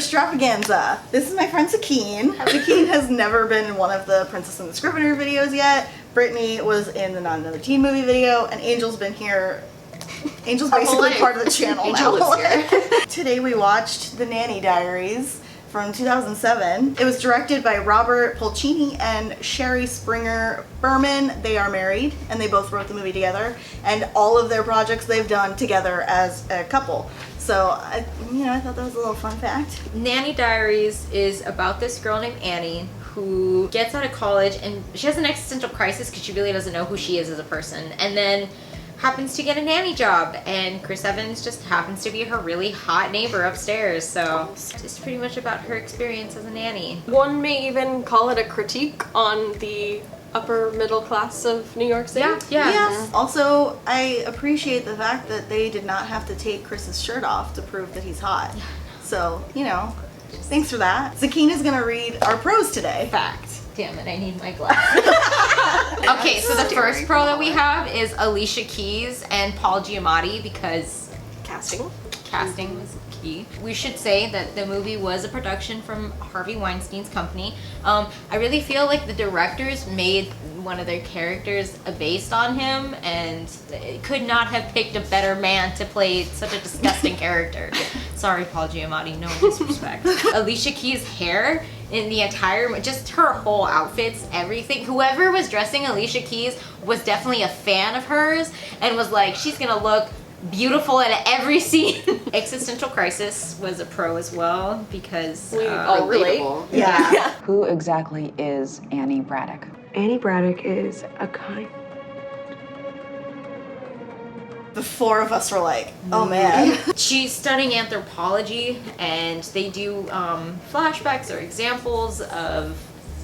Christravaganza. This is my friend Sakine. Sakine has never been in one of the Princess and the Scrivener videos yet. Brittany was in the Not Another Teen Movie video, and Angel's been here. Angel's basically part of the channel Angel now. is here. Today we watched the Nanny Diaries from 2007. It was directed by Robert Pulcini and Sherry Springer Berman. They are married, and they both wrote the movie together, and all of their projects they've done together as a couple. So, I thought that was a little fun fact. Nanny Diaries is about this girl named Annie who gets out of college and she has an existential crisis because she really doesn't know who she is as a person, and then happens to get a nanny job, and Chris Evans just happens to be her really hot neighbor upstairs. So it's pretty much about her experience as a nanny. One may even call it a critique on the upper middle class of New York City. Yeah. Yes. Also, I appreciate the fact that they did not have to take Chris's shirt off to prove that he's hot. So, thanks for that. Sakine is gonna read our pros today. Fact. Damn it, I need my glasses. Okay, so the first pro that we have is Alicia Keys and Paul Giamatti, because casting was key. We should say that the movie was a production from Harvey Weinstein's company. I really feel like the directors made one of their characters based on him, and could not have picked a better man to play such a disgusting character. Sorry, Paul Giamatti, no disrespect. Alicia Keys' hair in the entire, just her whole outfits, everything. Whoever was dressing Alicia Keys was definitely a fan of hers and was like, she's gonna look beautiful in every scene. Existential crisis was a pro as well, because we all relate. Yeah. Who exactly is Annie Braddock? Annie Braddock is a kind. The four of us were like, oh man. She's studying anthropology, and they do flashbacks or examples of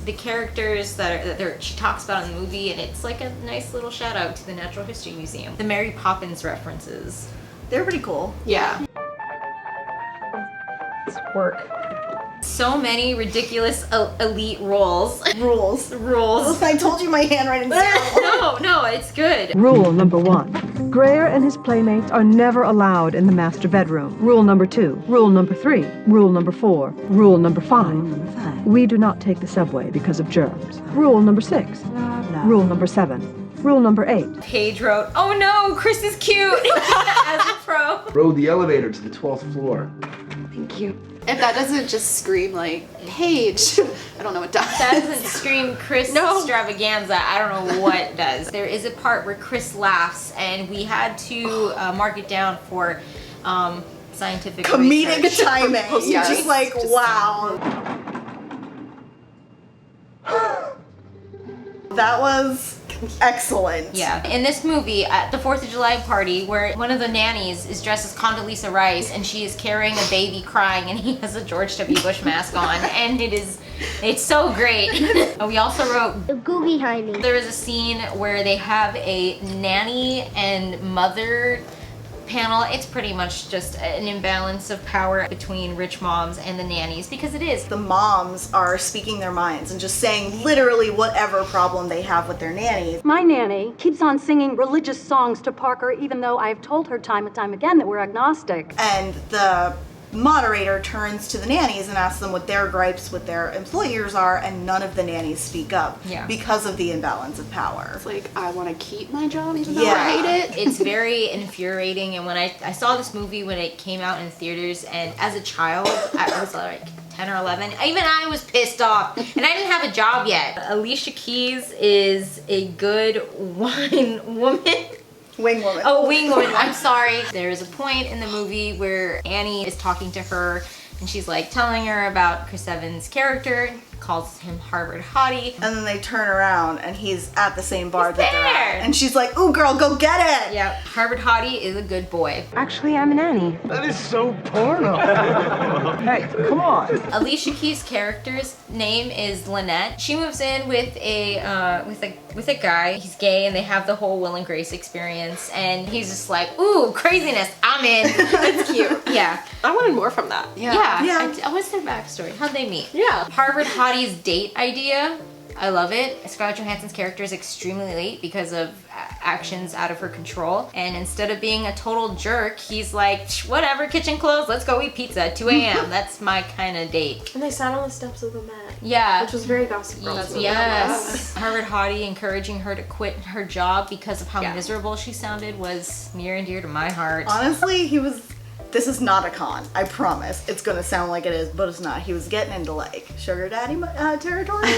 the characters that she talks about in the movie, and it's like a nice little shout out to the Natural History Museum. The Mary Poppins references. They're pretty cool. Yeah. It's work. So many ridiculous elite roles. Rules. I told you my handwriting's terrible. No, it's good. Rule number 1. Greer and his playmates are never allowed in the master bedroom. Rule number 2. Rule number 3. Rule number 4. Rule number 5. We do not take the subway because of germs. Rule number 6. Rule number 7. Rule number 8. Paige wrote, "Oh no, Chris is cute," as a pro. Rode the elevator to the 12th floor. Thank you. If that doesn't just scream like, Paige, I don't know what does. That doesn't scream Chris Extravaganza. I don't know what does. There is a part where Chris laughs, and we had to mark it down for scientific Comedic research. timing. Yes. Just like, wow. That was excellent. Yeah. In this movie, at the 4th of July party, where one of the nannies is dressed as Condoleezza Rice, and she is carrying a baby crying, and he has a George W. Bush mask on, and it's so great. We also wrote, The Googie Hiney. there is a scene where they have a nanny and mother panel. It's pretty much just an imbalance of power between rich moms and the nannies, because it is. The moms are speaking their minds and just saying literally whatever problem they have with their nannies. My nanny keeps on singing religious songs to Parker, even though I've told her time and time again that we're agnostic. And the moderator turns to the nannies and asks them what their gripes with their employers are, and none of the nannies speak up because of the imbalance of power. It's like, I want to keep my job even though Yeah. I hate it. It's very infuriating, and when I saw this movie when it came out in theaters, and as a child, I was like 10 or 11, even I was pissed off, and I didn't have a job yet. Alicia Keys is a good wine woman. Wing woman. Oh, wing woman. I'm sorry. There is a point in the movie where Annie is talking to her, and she's like telling her about Chris Evans' character, calls him Harvard Hottie. And then they turn around and he's at the same bar He's that they're there. at. And she's like, ooh girl, go get it! Yeah, Harvard Hottie is a good boy. Actually, I'm a nanny. That is so porno. Hey, come on. Alicia Keys' character's name is Lynette. She moves in with a guy. He's gay, and they have the whole Will and Grace experience, and he's just like, ooh, craziness, I'm in. That's cute. Yeah. I wanted more from that. Yeah. What's their backstory? How'd they meet? Yeah. Harvard Hottie's date idea. I love it. Scarlett Johansson's character is extremely late because of actions out of her control. And instead of being a total jerk, he's like, whatever, kitchen closed, let's go eat pizza at 2 a.m. That's my kind of date. And they sat on the steps of the mat. Yeah. Which was very Gossip Girl. Yes. Harvard hottie encouraging her to quit her job because of how miserable she sounded was near and dear to my heart. Honestly, this is not a con. I promise. It's gonna sound like it is, but it's not. He was getting into like sugar daddy territory.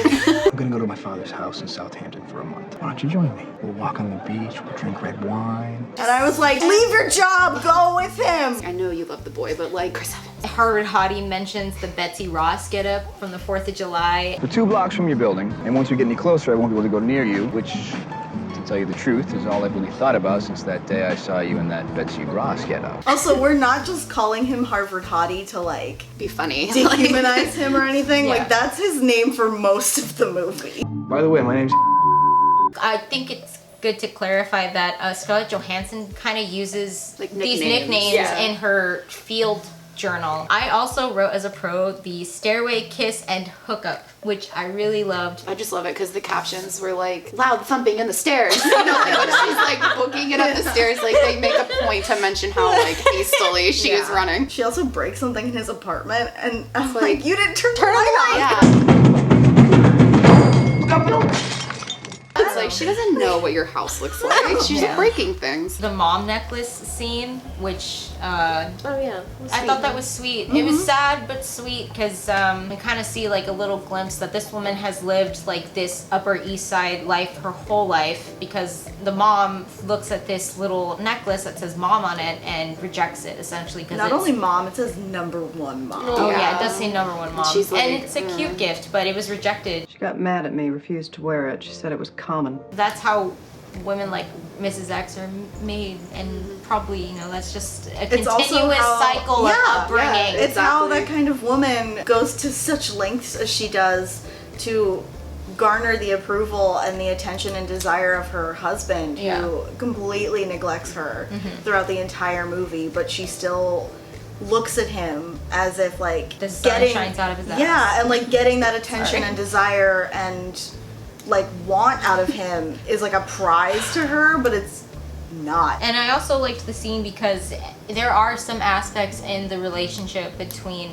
I'm gonna go to my father's house in Southampton for a month. Why don't you join me? We'll walk on the beach, we'll drink red wine. And I was like, leave your job, go with him. I know you love the boy, but like, Chris Evans. Harvard hottie mentions the Betsy Ross getup from the 4th of July. We're 2 blocks from your building, and once we get any closer, I won't be able to go near you, which, to tell you the truth, is all I've really thought about since that day I saw you in that Betsy Ross getup. Also, we're not just calling him Harvard hottie to like be funny, dehumanize him or anything. Yeah. Like that's his name for most of the movie. By the way, my name's I think it's good to clarify that Scarlett Johansson kind of uses like these nicknames in her field journal. I also wrote as a pro the stairway kiss and hookup, which I really loved. I just love it because the captions were like loud thumping in the stairs. You know, like when she's like booking it up the stairs, like they make a point to mention how like hastily she is running. She also breaks something in his apartment, and I'm like, you didn't turn the Turn light it on. Yeah. It's like she doesn't know what your house looks like. She's breaking things. The mom necklace scene, which oh yeah, I thought that was sweet. It was sad but sweet because we kind of see like a little glimpse that this woman has lived like this Upper East Side life her whole life, because the mom looks at this little necklace that says mom on it and rejects it essentially. Not only mom, it says #1 mom. Oh yeah, it does say #1 mom. She's like, and it's a cute gift, but it was rejected. She got mad at me, refused to wear it. She said it was common. That's how women like Mrs. X are made, and probably, you know, that's just a It's also continuous cycle of upbringing. It's how that kind of woman goes to such lengths as she does to garner the approval and the attention and desire of her husband, who completely neglects her throughout the entire movie, but she still looks at him as if like the sun shines out of his eyes. Yeah, and like getting that attention and desire and like want out of him is like a prize to her, but it's not. And I also liked the scene because there are some aspects in the relationship between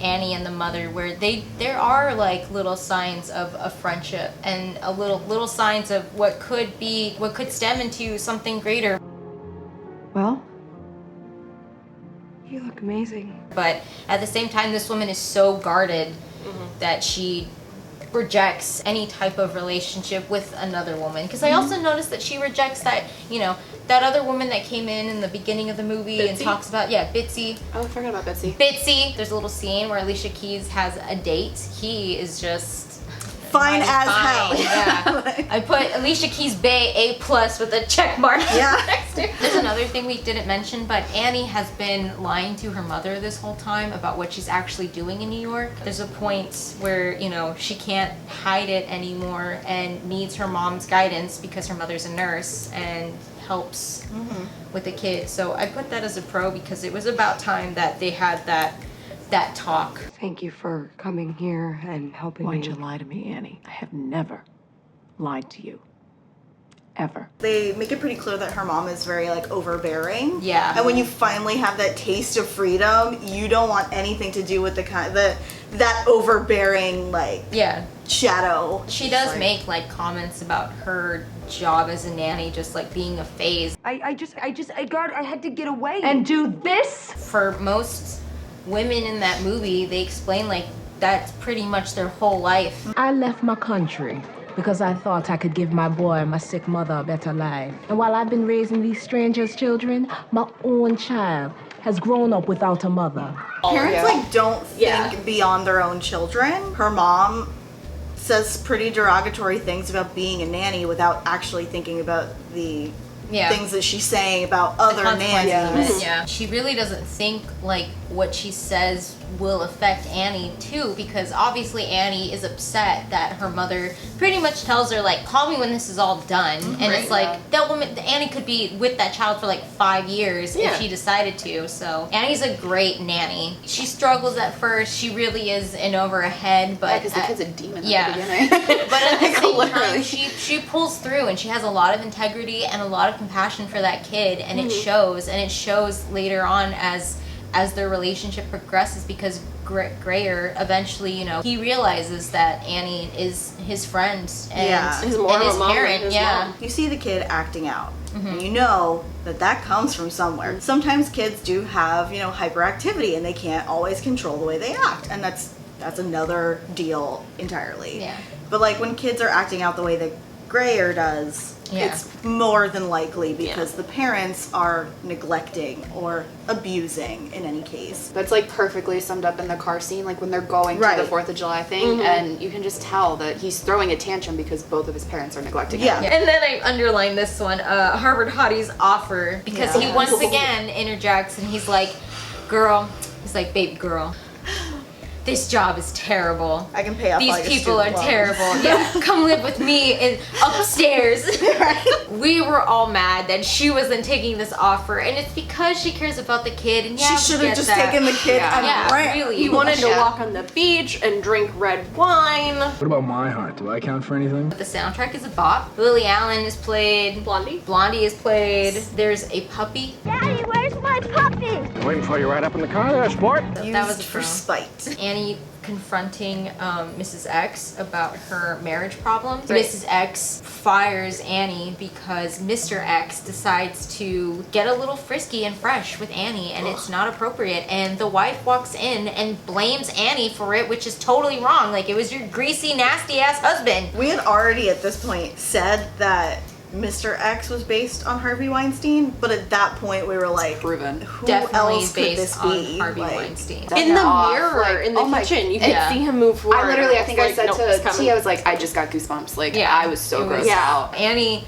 Annie and the mother where there are like little signs of a friendship and a little signs of what could stem into something greater. Well, you look amazing. But at the same time, this woman is so guarded that she rejects any type of relationship with another woman. Because I also noticed that she rejects that, you know, that other woman that came in the beginning of the movie and talks about, Bitsy. Oh, I forgot about Betsy. Bitsy. There's a little scene where Alicia Keys has a date. He is just fine as hell. Yeah. I put Alicia Keys Bay A+ with a check mark next to it. There's another thing we didn't mention, but Annie has been lying to her mother this whole time about what she's actually doing in New York. There's a point where, you know, she can't hide it anymore and needs her mom's guidance because her mother's a nurse and helps with the kids. So I put that as a pro because it was about time that they had that talk. Thank you for coming here and helping me. Why'd you lie to me, Annie? I have never lied to you. Ever. They make it pretty clear that her mom is very like overbearing. Yeah. And when you finally have that taste of freedom, you don't want anything to do with that overbearing like shadow. She does make like comments about her job as a nanny just like being a phase. I had to get away and do this. For most women in that movie, they explain like that's pretty much their whole life. I left my country because I thought I could give my boy and my sick mother a better life. And while I've been raising these strangers' children, my own child has grown up without a mother. Parents like don't think beyond their own children. Her mom says pretty derogatory things about being a nanny without actually thinking about the things that she's saying about other nannies. She really doesn't think like what she says will affect Annie too, because obviously Annie is upset that her mother pretty much tells her like, call me when this is all done. And it's like, that woman, Annie could be with that child for like 5 years if she decided to. So Annie's a great nanny. She struggles at first. She really is in over her head, but because the kid's a demon at the beginning. But at the same time, she pulls through, and she has a lot of integrity and a lot of compassion for that kid, and it shows. And it shows later on as their relationship progresses, because Grayer eventually, you know, he realizes that Annie is his friend and he's more his of a mom parent. than his mom. You see the kid acting out, and you know that comes from somewhere. Sometimes kids do have, you know, hyperactivity, and they can't always control the way they act, and that's another deal entirely. Yeah. But like when kids are acting out the way that Grayer does, it's more than likely because the parents are neglecting or abusing in any case. That's like perfectly summed up in the car scene, like when they're going to the 4th of July thing, and you can just tell that he's throwing a tantrum because both of his parents are neglecting him. And then I underlined this one, Harvard Hottie's offer, because he once again interjects and he's like, baby girl, this job is terrible. I can pay off all These your people are student loans. terrible. Yeah, come live with me upstairs. We were all mad that she wasn't taking this offer, and it's because she cares about the kid. And she should have just taken the kid and ran. Really. He wanted to walk on the beach and drink red wine. What about My Heart? Do I count for anything? The soundtrack is a bop. Lily Allen is played. Blondie is played. There's a puppy. Daddy, where's my puppy? Waiting for you right up in the car there, sport. That was for spite. Annie confronting Mrs. X about her marriage problems. Mrs. X fires Annie because Mr. X decides to get a little frisky and fresh with Annie, and it's not appropriate. And the wife walks in and blames Annie for it, which is totally wrong. Like, it was your greasy, nasty ass husband. We had already at this point said that Mr. X was based on Harvey Weinstein, but at that point we were like, proven. Who Definitely else could based this on be? Harvey Like, Weinstein. In the mirror, in the kitchen, you can see him move forward. I think I said "Nope, it's to coming." T, I was like, I just got goosebumps. Like, I was so grossed out. Annie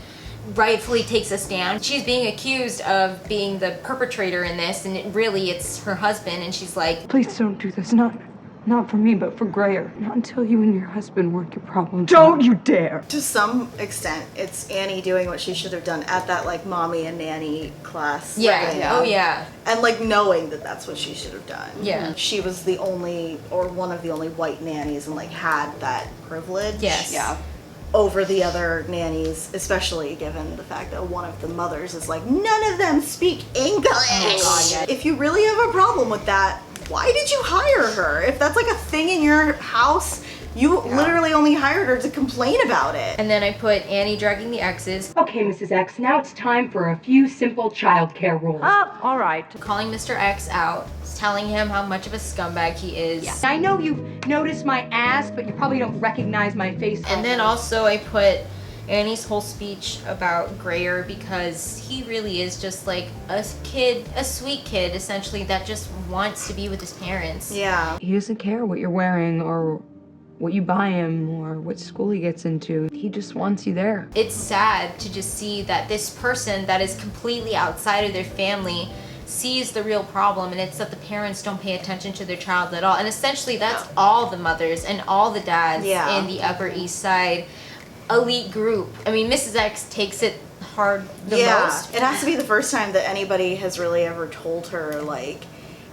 rightfully takes a stand. She's being accused of being the perpetrator in this, and it's her husband, and she's like, Please don't do this. Not for me, but for Grayer. Not until you and your husband work your problems. Don't you dare! To some extent, it's Annie doing what she should have done at that like mommy and nanny class. setting. Oh yeah. And like knowing that that's what she should have done. Yeah. She was the only or one of the only white nannies and like had that privilege. Yes. Yeah. Over the other nannies, especially given the fact that one of the mothers is like, none of them speak English. Oh God, yeah. If you really have a problem with that, why did you hire her? If that's like a thing in your house, you literally only hired her to complain about it. And then I put Annie drugging the exes. Okay, Mrs. X, now it's time for a few simple childcare rules. All right. Calling Mr. X out, telling him how much of a scumbag he is. I know you've noticed my ass, but you probably don't recognize my face. And then also I put Annie's whole speech about Grayer, because he really is just like a sweet kid, essentially, that just wants to be with his parents. Yeah. He doesn't care what you're wearing or what you buy him or what school he gets into. He just wants you there. It's sad to just see that this person that is completely outside of their family sees the real problem, and it's that the parents don't pay attention to their child at all. And essentially that's all the mothers and all the dads in the Upper East Side elite group. I mean, Mrs. X takes it hard the most. It has to be the first time that anybody has really ever told her, like,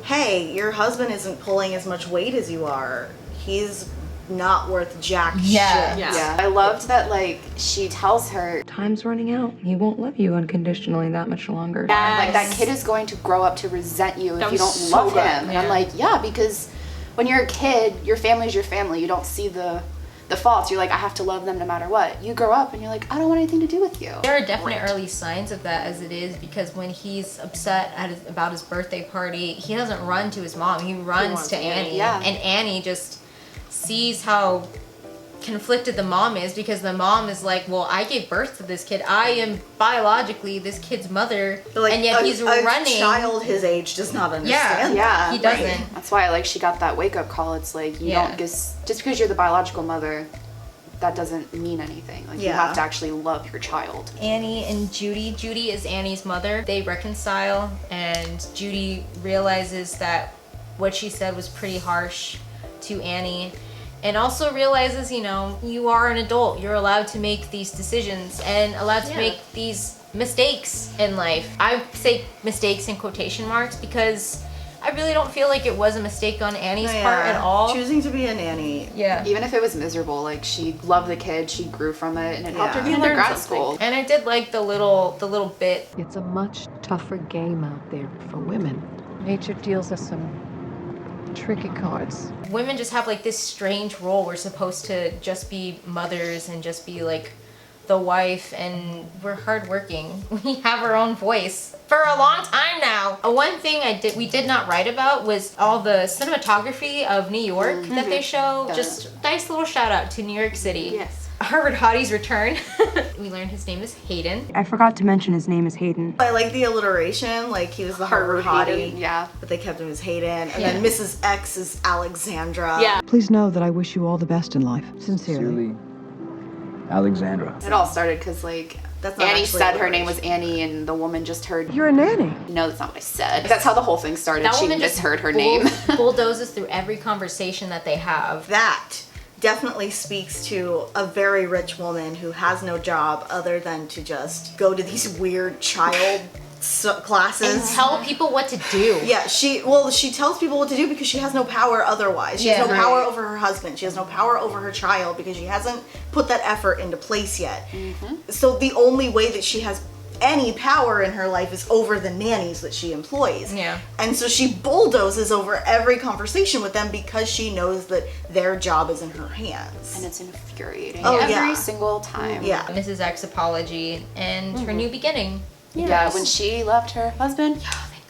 hey, your husband isn't pulling as much weight as you are. He's not worth jack shit. Yeah. I loved that, like, she tells her, Time's running out. He won't love you unconditionally that much longer. like, that kid is going to grow up to resent you if you don't love him. And I'm like, because when you're a kid, your family's your family. You don't see the faults. You're like, I have to love them no matter what. You grow up and you're like, I don't want anything to do with you. There are definite early signs of that as it is, because when he's upset about his birthday party, he doesn't run to his mom. He runs to Annie. And Annie just sees how conflicted the mom is, because the mom is like, well, I gave birth to this kid. I am biologically this kid's mother, and yet he's running. A child his age does not understand that. He doesn't. That's why, like, she got that wake-up call. It's like, you don't just because you're the biological mother, that doesn't mean anything. Like, you have to actually love your child. Annie and Judy is Annie's mother. They reconcile, and Judy realizes that what she said was pretty harsh to Annie. And also realizes, you know, you are an adult. You're allowed to make these decisions and allowed to make these mistakes in life. I say mistakes in quotation marks because I really don't feel like it was a mistake on Annie's part at all. Choosing to be a nanny. Yeah. Even if it was miserable, like she loved the kid, she grew from it, and it helped her get into grad school. And I did like the little bit. It's a much tougher game out there for women. Nature deals us some tricky cards. Women just have like this strange role. We're supposed to just be mothers and just be like the wife, and we're hardworking. We have our own voice for a long time now. One thing we did not write about was all the cinematography of New York that they show. Just nice little shout out to New York City. Yes. Harvard Hottie's return. We learned his name is Hayden. I forgot to mention his name is Hayden. I like the alliteration, like he was the Harvard hottie. Yeah. But they kept him as Hayden. And then Mrs. X is Alexandra. Yeah. Please know that I wish you all the best in life. Sincerely. Alexandra. It all started because, like, That's not Annie actually said what her it name is. was Annie, and the woman just heard. You're a nanny. No, that's not what I said. That's how the whole thing started. That She woman misheard her name. Bulldozes through every conversation that they have. That definitely speaks to a very rich woman who has no job other than to just go to these weird child classes And tell people what to do. Yeah, she tells people what to do because she has no power otherwise. She has no power over her husband. She has no power over her child because she hasn't put that effort into place yet. So the only way that she has any power in her life is over the nannies that she employs. Yeah. And so she bulldozes over every conversation with them because she knows that their job is in her hands. And it's infuriating every single time. Yeah. Mrs. X apology and her new beginning. Yeah, when she left her husband.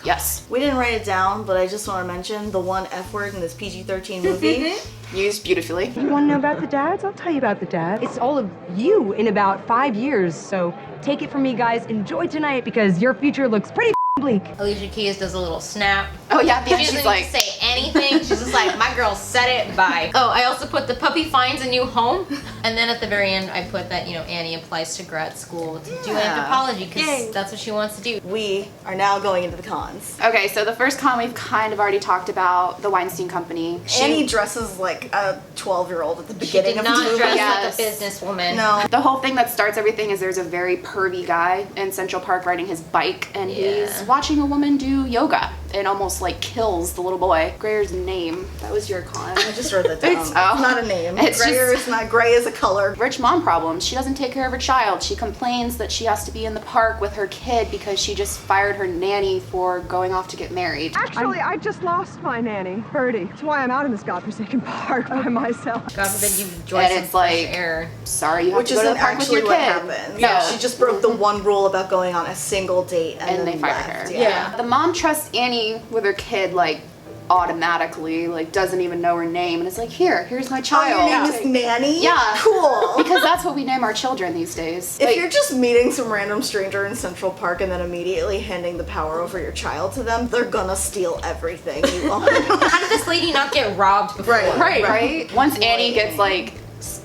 Yes. We didn't write it down, but I just want to mention the one F word in this PG-13 movie. Used beautifully. You want to know about the dads? I'll tell you about the dads. It's all of you in about 5 years, so take it from me, guys. Enjoy tonight because your future looks pretty bleak. Alicia Keys does a little snap. Oh yeah, at the end She she's doesn't like, need to say anything. She's just like, my girl said it, bye. Oh, I also put the puppy finds a new home. And then at the very end, I put that, you know, Annie applies to grad school to do anthropology because that's what she wants to do. We are now going into the cons. Okay, so the first con we've kind of already talked about, the Weinstein Company. Annie dresses like a 12-year-old at the beginning of the movie. She did not dress like a businesswoman. No. The whole thing that starts everything is there's a very pervy guy in Central Park riding his bike, and he's watching a woman do yoga and almost like kills the little boy. Grayer's name. That was your con. I just wrote that down. It's not a name. It's Grayer just is not gray as a color. Rich mom problems. She doesn't take care of her child. She complains that she has to be in the park with her kid because she just fired her nanny for going off to get married. Actually, I just lost my nanny, Birdie. That's why I'm out in this godforsaken park by myself. God forbid you enjoy And some it's like, fresh air. sorry, you have Which to go to isn't the park with actually your what kid. happened. No. Yeah, she just broke the one rule about going on a single date and then they fired left. her. Yeah. The mom trusts Annie with her kid like automatically, like doesn't even know her name, and it's like, here's my child. Oh, your name is Nanny? Yeah. Cool. Because that's what we name our children these days. If Like, you're just meeting some random stranger in Central Park and then immediately handing the power over your child to them, they're gonna steal everything you own. How did this lady not get robbed before? right. Once Annie gets like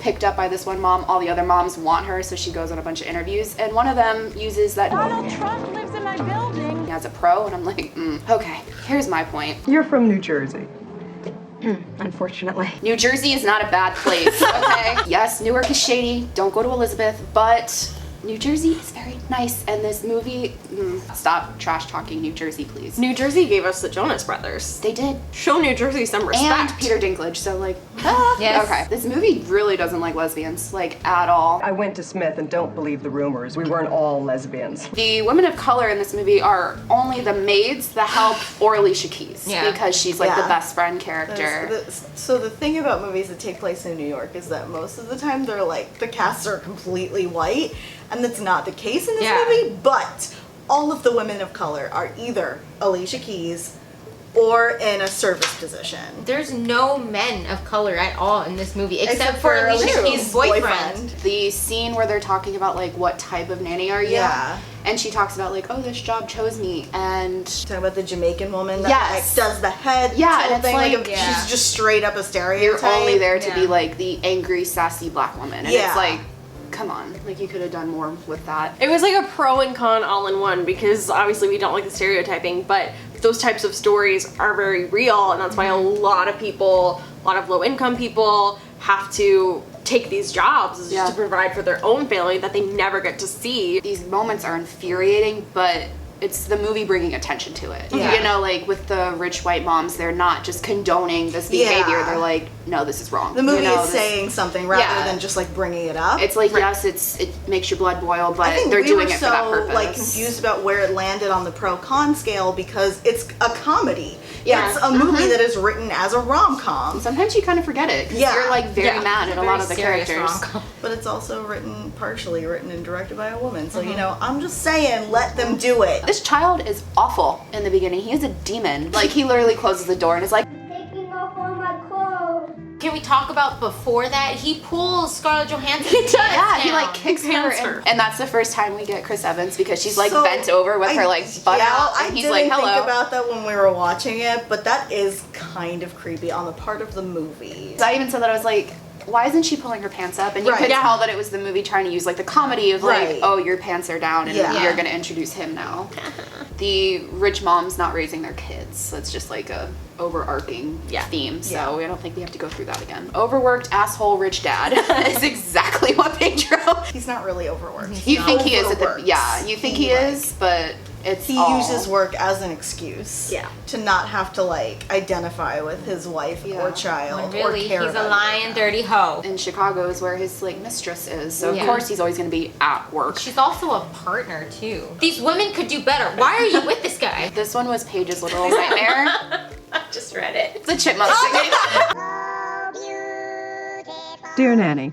picked up by this one mom, all the other moms want her, so she goes on a bunch of interviews, and one of them uses that Donald Trump lives in my building. as a pro, and I'm like, okay, here's my point. You're from New Jersey. Unfortunately. New Jersey is not a bad place, okay? Yes, Newark is shady, don't go to Elizabeth, but New Jersey is very nice, and this movie, stop trash talking New Jersey, please. New Jersey gave us the Jonas Brothers. They did. Show New Jersey some respect. And Peter Dinklage, so like, Yes. okay. This movie really doesn't like lesbians, like, at all. I went to Smith and don't believe the rumors. We weren't all lesbians. The women of color in this movie are only the maids, the help, or Alicia Keys, because she's like the best friend character. So the thing about movies that take place in New York is that most of the time they're like, the casts are completely white, and that's not the case in this movie, but all of the women of color are either Alicia Keys or in a service position. There's no men of color at all in this movie, except for Alicia Keys' boyfriend. The scene where they're talking about like, what type of nanny are you? Yeah. And she talks about like, oh, this job chose me, and talking about the Jamaican woman that like, does the head and it's thing, like, she's just straight up a stereotype. You're only there to be like the angry, sassy black woman, and it's like, come on, like you could have done more with that. It was like a pro and con all in one, because obviously we don't like the stereotyping, but those types of stories are very real, and that's why a lot of people, a lot of low income people have to take these jobs to provide for their own family that they never get to see. These moments are infuriating, but it's the movie bringing attention to it. Yeah. You know, like with the rich white moms, they're not just condoning this behavior. Yeah. They're like, no, this is wrong. The movie you know, is saying something rather than just like bringing it up. It's like, yes, it makes your blood boil, but I think they're we doing were it for that purpose. like confused about where it landed on the pro-con scale because it's a comedy. Yeah. It's a movie that is written as a rom-com. Sometimes you kind of forget it. 'Cause you're like very mad at a lot of the characters. But it's also partially written and directed by a woman. So, you know, I'm just saying, let them do it. This child is awful in the beginning. He is a demon. Like, he literally closes the door and is like, taking off all my clothes. Can we talk about before that? He pulls Scarlett Johansson. He does. Yeah, he like kicks her. And that's the first time we get Chris Evans because she's like bent over with her like butt out. And he's like, hello. I didn't think about that when we were watching it, but that is kind of creepy on the part of the movie. I even said that, I was like, why isn't she pulling her pants up? And you could tell that it was the movie trying to use like the comedy of like, oh, your pants are down and you're gonna introduce him now. The rich mom's not raising their kids. That's just like a overarching theme. So I don't think we have to go through that again. Overworked asshole rich dad is exactly what Pedro. He's not really overworked. You think he is at the you think he is, but he uses work as an excuse to not have to like identify with his wife or child when really or care he's a about lying dirty hoe. In Chicago is where his like mistress is, so of course he's always going to be at work. She's also a partner too. These women could do better. Why are you with this guy? This one was Paige's little nightmare. I just read it. It's a chipmunk singing. Dear Nanny,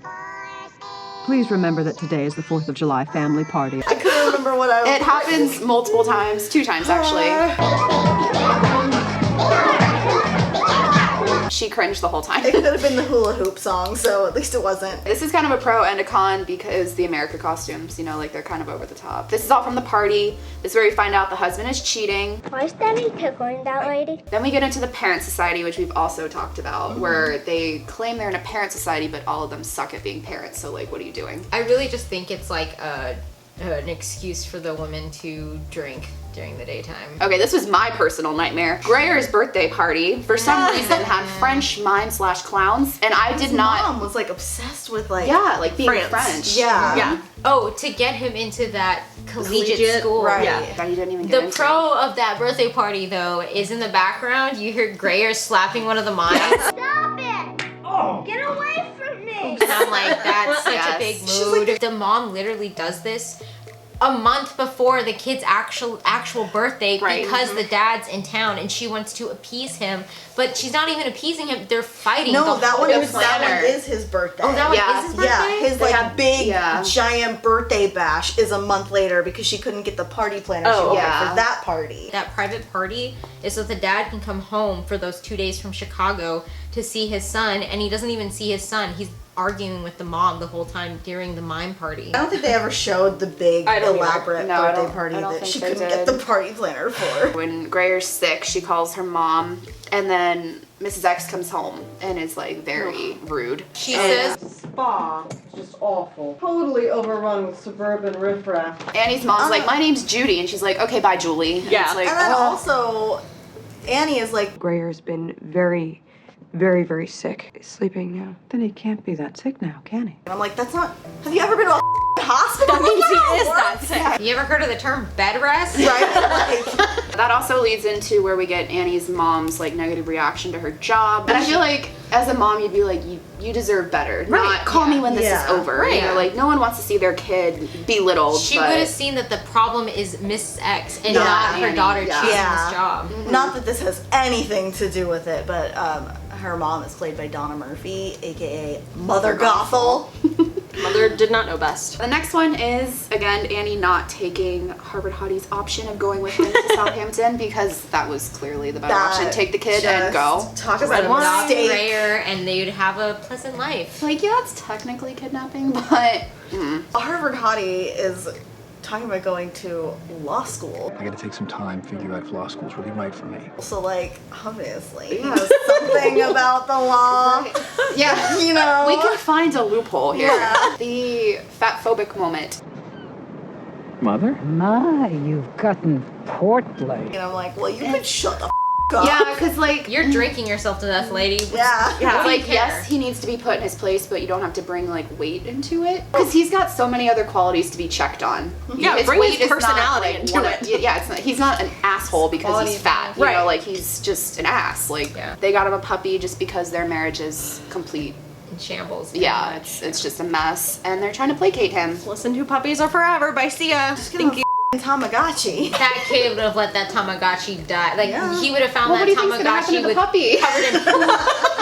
please remember that today is the 4th of July family party. I couldn't remember what I was It happens multiple times, 2 times actually. She cringed the whole time. It could have been the hula hoop song, so at least it wasn't. This is kind of a pro and a con because the America costumes, you know, like they're kind of over the top. This is all from the party. This is where we find out the husband is cheating. Why is Daddy tickling that lady? Then we get into the parent society, which we've also talked about, where they claim they're in a parent society, but all of them suck at being parents. So like, what are you doing? I really just think it's like an excuse for the women to drink during the daytime. Okay, this was my personal nightmare. Grayer's birthday party, for some reason, had French mime/clowns, and I did not. His mom was like obsessed with like like being French. Yeah. Oh, to get him into that collegiate school. Right. Yeah. You didn't even get The pro of that birthday party though is in the background. You hear Grayer slapping one of the mimes. Stop it! Oh. Get away from me! And I'm like, that's such a big mood. The mom literally does this a month before the kid's actual birthday because the dad's in town and she wants to appease him, but she's not even appeasing him. They're fighting. No, that one is his birthday. Oh, that one is his birthday? Yeah, his like big giant birthday bash is a month later because she couldn't get the party planner for that party. That private party is so the dad can come home for those 2 days from Chicago to see his son, and he doesn't even see his son. He's arguing with the mom the whole time during the mime party. I don't think they ever showed the big elaborate birthday party that she couldn't get the party planner for. When Grayer's sick, she calls her mom, and then Mrs. X comes home and is like very rude. She says, "Spa, just awful. Totally overrun with suburban riffraff." Annie's mom's like, "My name's Judy," and she's like, "Okay, bye, Julie." Yeah. It's like, and then also, Annie is like, Grayer's been very, very, very sick. He's sleeping now. Then he can't be that sick now, can he? And I'm like, that's not. Have you ever been to a hospital? That means he is that sick. You ever heard of the term bed rest? Right. That also leads into where we get Annie's mom's like negative reaction to her job. And I feel like as a mom, you'd be like, you deserve better. Right. Not call me when this is over. Right. You know, like no one wants to see their kid belittled. She would have seen that the problem is Mrs. X and not her daughter choosing this job. Not that this has anything to do with it, but her mom is played by Donna Murphy, aka Mother Gothel. Mother did not know best. The next one is, again, Annie not taking Harvard Hottie's option of going with him to Southampton because that was clearly the better option. Take the kid and go. Talk about a mistake. Grayer and they'd have a pleasant life. Like, yeah, it's technically kidnapping, but... A Harvard Hottie is talking about going to law school. I gotta take some time, figure out if law school's really right for me. So, like, obviously, he knows something about the law. Yeah. You know. We can find a loophole here. Yeah. The fat-phobic moment. Mother? My, you've gotten portly. And I'm like, well, you could shut the up. Yeah, because, like... You're drinking yourself to death, lady. Yeah. Like, yes, he needs to be put in his place, but you don't have to bring, like, weight into it. Because he's got so many other qualities to be checked on. Yeah, bring his personality into it. Yeah, it's not, he's not an asshole because he's fat. You know, like, he's just an ass. Like, they got him a puppy just because their marriage is complete. In shambles. Yeah, it's just a mess. And they're trying to placate him. Listen to Puppies Are Forever by Sia. Thank you. Tamagotchi. That kid would have let that Tamagotchi die. Like, he would have found Well, that Tamagotchi with puppy? covered in poop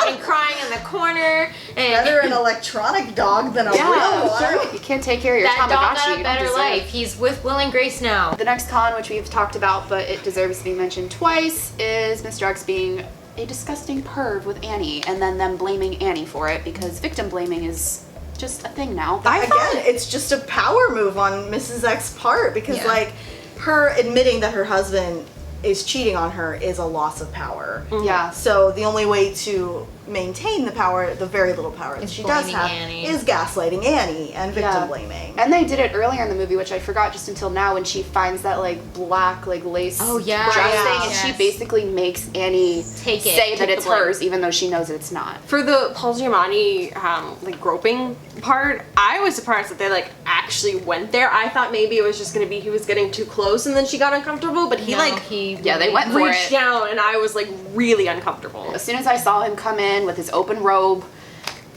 and crying in the corner. And Better an electronic dog than a real one. Sure. You can't take care of your that Tamagotchi. dog got a You better don't life. deserve. He's with Will and Grace now. The next con, which we've talked about, but it deserves to be mentioned twice, is Mr. X being a disgusting perv with Annie, and then them blaming Annie for it, because victim blaming is just a thing now. Again, it's just a power move on Mrs. X's part, because, like, her admitting that her husband is cheating on her is a loss of power. Yeah. So the only way to maintain the power, the very little power that she does have, is gaslighting Annie and victim blaming. And they did it earlier in the movie, which I forgot just until now, when she finds that, like, black, like, lace dress thing, and she basically makes Annie say that it's hers, even though she knows it's not. For the Paul Giamatti, like, groping part, I was surprised that they, like, actually went there. I thought maybe it was just gonna be he was getting too close and then she got uncomfortable, but he, they went for reached it. down and I was, like, really uncomfortable. As soon as I saw him come in with his open robe,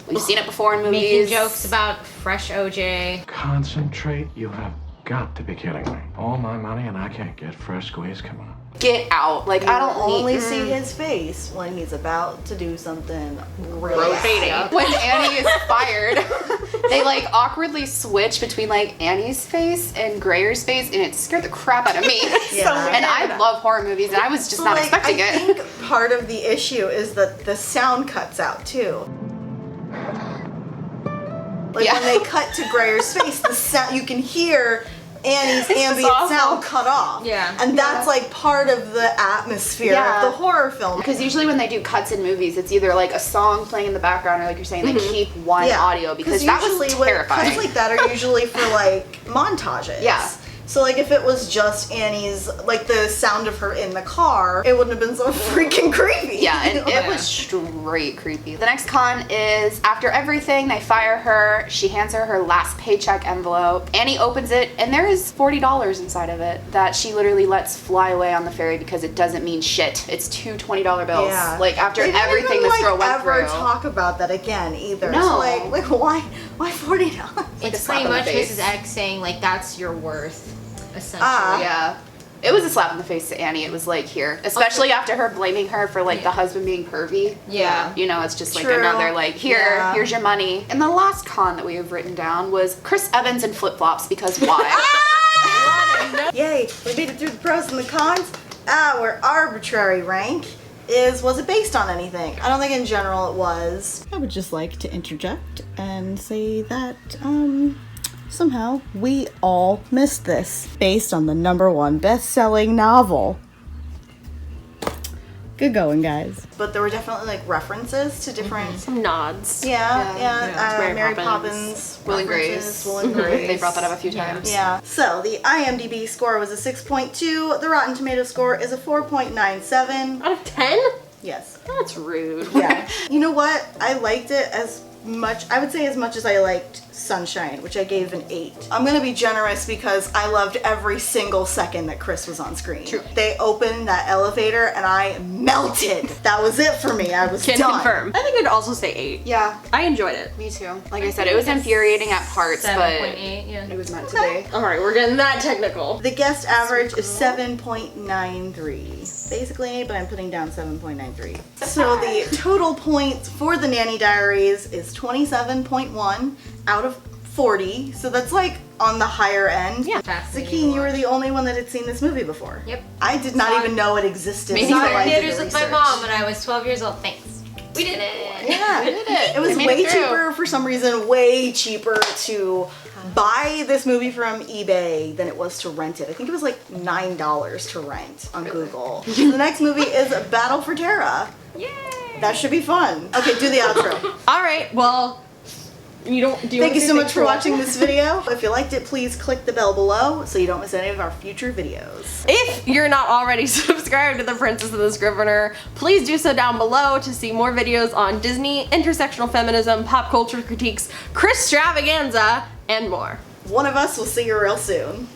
we've seen it before in movies. Making jokes about fresh OJ. Concentrate? You have got to be kidding me. All my money and I can't get fresh squeeze? Come on. Get out. Like, I don't only see his face when he's about to do something really rotating. When Annie is fired, they, like, awkwardly switch between, like, Annie's face and Grayer's face, and it scared the crap out of me. And I love horror movies, and I was just not expecting I think part of the issue is that the sound cuts out too. Like when they cut to Grayer's face, the sound you can hear Annie's ambient sound cut off. Yeah. And that's like part of the atmosphere of the horror film. Because usually when they do cuts in movies, it's either like a song playing in the background, or like you're saying, they keep one audio, because that was terrifying. Cuts like that are usually for like montages. Yeah. So like if it was just Annie's, like the sound of her in the car, it wouldn't have been so freaking creepy. Yeah, and it was straight creepy. The next con is, after everything, they fire her. She hands her last paycheck envelope. Annie opens it, and there is $40 inside of it that she literally lets fly away on the ferry because it doesn't mean shit. It's two $20 bills. Yeah. Like, after They didn't everything even, this girl went ever through. talk about that again either. No. So like why $40? It's pretty much Mrs. X saying, like, that's your worth, essentially. Yeah. It was a slap in the face to Annie. It was like, here. Especially after her blaming her for, like, the husband being pervy. Yeah. You know, it's just like True. another, like, here's your money. And the last con that we have written down was Chris Evans in flip-flops, because why? Yay, we made it through the pros and the cons. Our arbitrary rank was it based on anything? I don't think in general it was. I would just like to interject and say that, somehow we all missed this. Based on the #1 best-selling novel. Good going, guys. But there were definitely like references to different some nods. Yeah. Mary Poppins. Poppins, Will and references, Grace. Will and Grace. They brought that up a few times. Yeah. So the IMDb score was a 6.2. The Rotten Tomato score is a 4.97 out of 10. Yes. That's rude. Yeah. You know what? I liked it as much, I would say as much as I liked Sunshine, which I gave an 8. I'm gonna be generous because I loved every single second that Chris was on screen. True. They opened that elevator and I melted. That was it for me. I was Can done. confirm. I think I'd also say 8. Yeah. I enjoyed it. Me too. Like I said, it was infuriating at parts, but 7.8, yeah. it was meant to be. Alright, we're getting that technical. The guest average is 7.93. Basically an 8, but I'm putting down 7.93. So the total points for the Nanny Diaries is 27.1 out of 40. So that's like on the higher end. Yeah. Zakeen, you were the only one that had seen this movie before. Yep. I did not even know it existed. I until saw it I in did the theaters with my research. mom when I was 12 years old. Thanks. We did it. Yeah, We did it. It was We made way it through. cheaper for some reason, way cheaper to buy this movie from eBay than it was to rent it. I think it was like $9 to rent on Google. The next movie is Battle for Terra. Yay! That should be fun. Okay, do the outro. All right, well, Thank you so much for watching this video. If you liked it, please click the bell below so you don't miss any of our future videos. If you're not already subscribed to The Princess and the Scrivener, please do so down below to see more videos on Disney, intersectional feminism, pop culture critiques, Christravaganza, and more. One of us will see you real soon.